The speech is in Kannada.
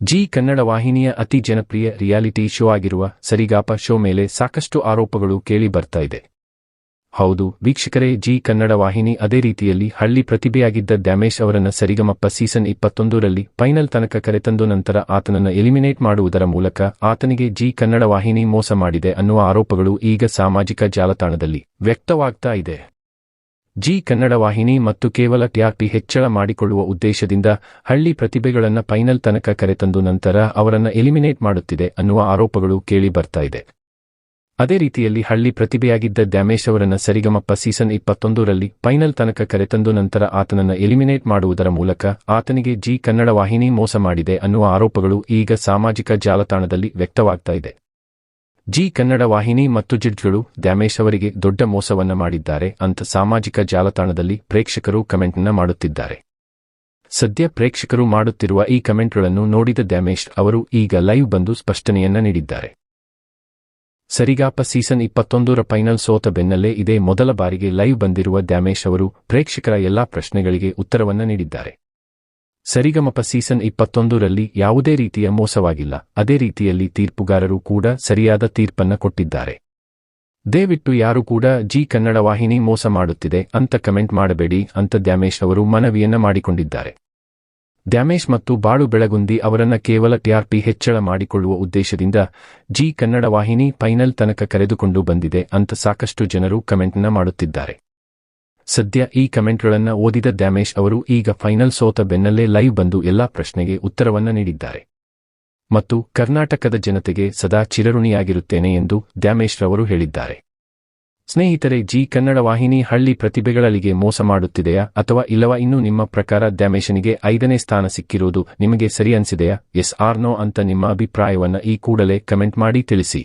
ಜೀ ಕನ್ನಡ ವಾಹಿನಿಯ ಅತಿ ಜನಪ್ರಿಯ ರಿಯಾಲಿಟಿ ಶೋ ಆಗಿರುವ ಸರಿಗಾಪ ಶೋ ಮೇಲೆ ಸಾಕಷ್ಟು ಆರೋಪಗಳು ಕೇಳಿ ಬರ್ತಾ ಇದೆ. ಹೌದು ವೀಕ್ಷಕರೇ, ಜೀ ಕನ್ನಡ ವಾಹಿನಿ ಅದೇ ರೀತಿಯಲ್ಲಿ ಹಳ್ಳಿ ಪ್ರತಿಭೆಯಾಗಿದ್ದ ದ್ಯಾಮೇಶ್ ಅವರನ್ನ ಸರಿಗಮಪ ಸೀಸನ್ 21ರಲ್ಲಿ ಫೈನಲ್ ತನಕ ಕರೆತಂದು ನಂತರ ಆತನನ್ನು ಎಲಿಮಿನೇಟ್ ಮಾಡುವುದರ ಮೂಲಕ ಆತನಿಗೆ ಜೀ ಕನ್ನಡ ವಾಹಿನಿ ಮೋಸ ಮಾಡಿದೆ ಅನ್ನುವ ಆರೋಪಗಳು ಈಗ ಸಾಮಾಜಿಕ ಜಾಲತಾಣದಲ್ಲಿ ವ್ಯಕ್ತವಾಗ್ತಾ ಇದೆ. ಜೀ ಕನ್ನಡ ವಾಹಿನಿ ಮತ್ತು ಕೇವಲ ಟಿಆರ್ಪಿ ಹೆಚ್ಚಳ ಮಾಡಿಕೊಳ್ಳುವ ಉದ್ದೇಶದಿಂದ ಹಳ್ಳಿ ಪ್ರತಿಭೆಗಳನ್ನ ಫೈನಲ್ ತನಕ ಕರೆತಂದು ನಂತರ ಅವರನ್ನ ಎಲಿಮಿನೇಟ್ ಮಾಡುತ್ತಿದೆ ಅನ್ನುವ ಆರೋಪಗಳು ಕೇಳಿ ಬರ್ತಾ ಇದೆ. ಅದೇ ರೀತಿಯಲ್ಲಿ ಹಳ್ಳಿ ಪ್ರತಿಭೆಯಾಗಿದ್ದ ದ್ಯಾಮೇಶ್ ಅವರನ್ನ ಸರಿಗಮಪ ಸೀಸನ್ 21ರಲ್ಲಿ ಫೈನಲ್ ತನಕ ಕರೆತಂದು ನಂತರ ಆತನನ್ನು ಎಲಿಮಿನೇಟ್ ಮಾಡುವುದರ ಮೂಲಕ ಆತನಿಗೆ ಜೀ ಕನ್ನಡ ವಾಹಿನಿ ಮೋಸ ಮಾಡಿದೆ ಅನ್ನುವ ಆರೋಪಗಳು ಈಗ ಸಾಮಾಜಿಕ ಜಾಲತಾಣದಲ್ಲಿ ವ್ಯಕ್ತವಾಗ್ತಾ ಇದೆ. ಜೀ ಕನ್ನಡ ವಾಹಿನಿ ಮತ್ತು ಜಡ್ಜ್ಗಳು ದ್ಯಾಮೇಶ್ ಅವರಿಗೆ ದೊಡ್ಡ ಮೋಸವನ್ನ ಮಾಡಿದ್ದಾರೆ ಅಂತ ಸಾಮಾಜಿಕ ಜಾಲತಾಣದಲ್ಲಿ ಪ್ರೇಕ್ಷಕರು ಕಮೆಂಟ್ನ ಮಾಡುತ್ತಿದ್ದಾರೆ. ಸದ್ಯ ಪ್ರೇಕ್ಷಕರು ಮಾಡುತ್ತಿರುವ ಈ ಕಮೆಂಟ್ಗಳನ್ನು ನೋಡಿದ ದ್ಯಾಮೇಶ್ ಅವರು ಈಗ ಲೈವ್ ಬಂದು ಸ್ಪಷ್ಟನೆಯನ್ನ ನೀಡಿದ್ದಾರೆ. ಸರಿಗಾಪ ಸೀಸನ್ 21ರ ಫೈನಲ್ ಸೋತ ಬೆನ್ನಲ್ಲೇ ಇದೇ ಮೊದಲ ಬಾರಿಗೆ ಲೈವ್ ಬಂದಿರುವ ದ್ಯಾಮೇಶ್ ಅವರು ಪ್ರೇಕ್ಷಕರ ಎಲ್ಲಾ ಪ್ರಶ್ನೆಗಳಿಗೆ ಉತ್ತರವನ್ನ ನೀಡಿದ್ದಾರೆ. ಸರಿಗಮಪ ಸೀಸನ್ 21ರಲ್ಲಿ ಯಾವುದೇ ರೀತಿಯ ಮೋಸವಾಗಿಲ್ಲ, ಅದೇ ರೀತಿಯಲ್ಲಿ ತೀರ್ಪುಗಾರರು ಕೂಡ ಸರಿಯಾದ ತೀರ್ಪನ್ನ ಕೊಟ್ಟಿದ್ದಾರೆ. ದಯವಿಟ್ಟು ಯಾರು ಕೂಡ ಜೀ ಕನ್ನಡ ವಾಹಿನಿ ಮೋಸ ಮಾಡುತ್ತಿದೆ ಅಂತ ಕಮೆಂಟ್ ಮಾಡಬೇಡಿ ಅಂತ ದ್ಯಾಮೇಶ್ ಅವರು ಮನವಿಯನ್ನ ಮಾಡಿಕೊಂಡಿದ್ದಾರೆ. ದ್ಯಾಮೇಶ್ ಮತ್ತು ಬಾಳು ಬೆಳಗುಂದಿ ಅವರನ್ನ ಕೇವಲ ಟಿಆರ್ಪಿ ಹೆಚ್ಚಳ ಮಾಡಿಕೊಳ್ಳುವ ಉದ್ದೇಶದಿಂದ ಜೀ ಕನ್ನಡ ವಾಹಿನಿ ಫೈನಲ್ ತನಕ ಕರೆದುಕೊಂಡು ಬಂದಿದೆ ಅಂತ ಸಾಕಷ್ಟು ಜನರು ಕಮೆಂಟ್ನ ಮಾಡುತ್ತಿದ್ದಾರೆ. ಸದ್ಯ ಈ ಕಮೆಂಟ್ಗಳನ್ನ ಓದಿದ ದ್ಯಾಮೇಶ್ ಅವರು ಈಗ ಫೈನಲ್ ಸೋತ ಬೆನ್ನಲ್ಲೇ ಲೈವ್ ಬಂದು ಎಲ್ಲಾ ಪ್ರಶ್ನೆಗೆ ಉತ್ತರವನ್ನ ನೀಡಿದ್ದಾರೆ ಮತ್ತು ಕರ್ನಾಟಕದ ಜನತೆಗೆ ಸದಾ ಚಿರಋಣಿಯಾಗಿರುತ್ತೇನೆ ಎಂದು ದ್ಯಾಮೇಶ್ ರವರು ಹೇಳಿದ್ದಾರೆ. ಸ್ನೇಹಿತರೆ, ಜೀ ಕನ್ನಡ ವಾಹಿನಿ ಹಳ್ಳಿ ಪ್ರತಿಭೆಗಳಿಗೆ ಮೋಸ ಮಾಡುತ್ತಿದೆಯಾ ಅಥವಾ ಇಲ್ಲವಾ? ಇನ್ನು ನಿಮ್ಮ ಪ್ರಕಾರ ದ್ಯಾಮೇಶನಿಗೆ 5ನೇ ಸ್ಥಾನ ಸಿಕ್ಕಿರೋದು ನಿಮಗೆ ಸರಿ ಅನ್ಸಿದೆಯಾ? ಎಸ್ ಆರ್ ನೋ ಅಂತ ನಿಮ್ಮ ಅಭಿಪ್ರಾಯವನ್ನ ಈ ಕೂಡಲೇ ಕಮೆಂಟ್ ಮಾಡಿ ತಿಳಿಸಿ.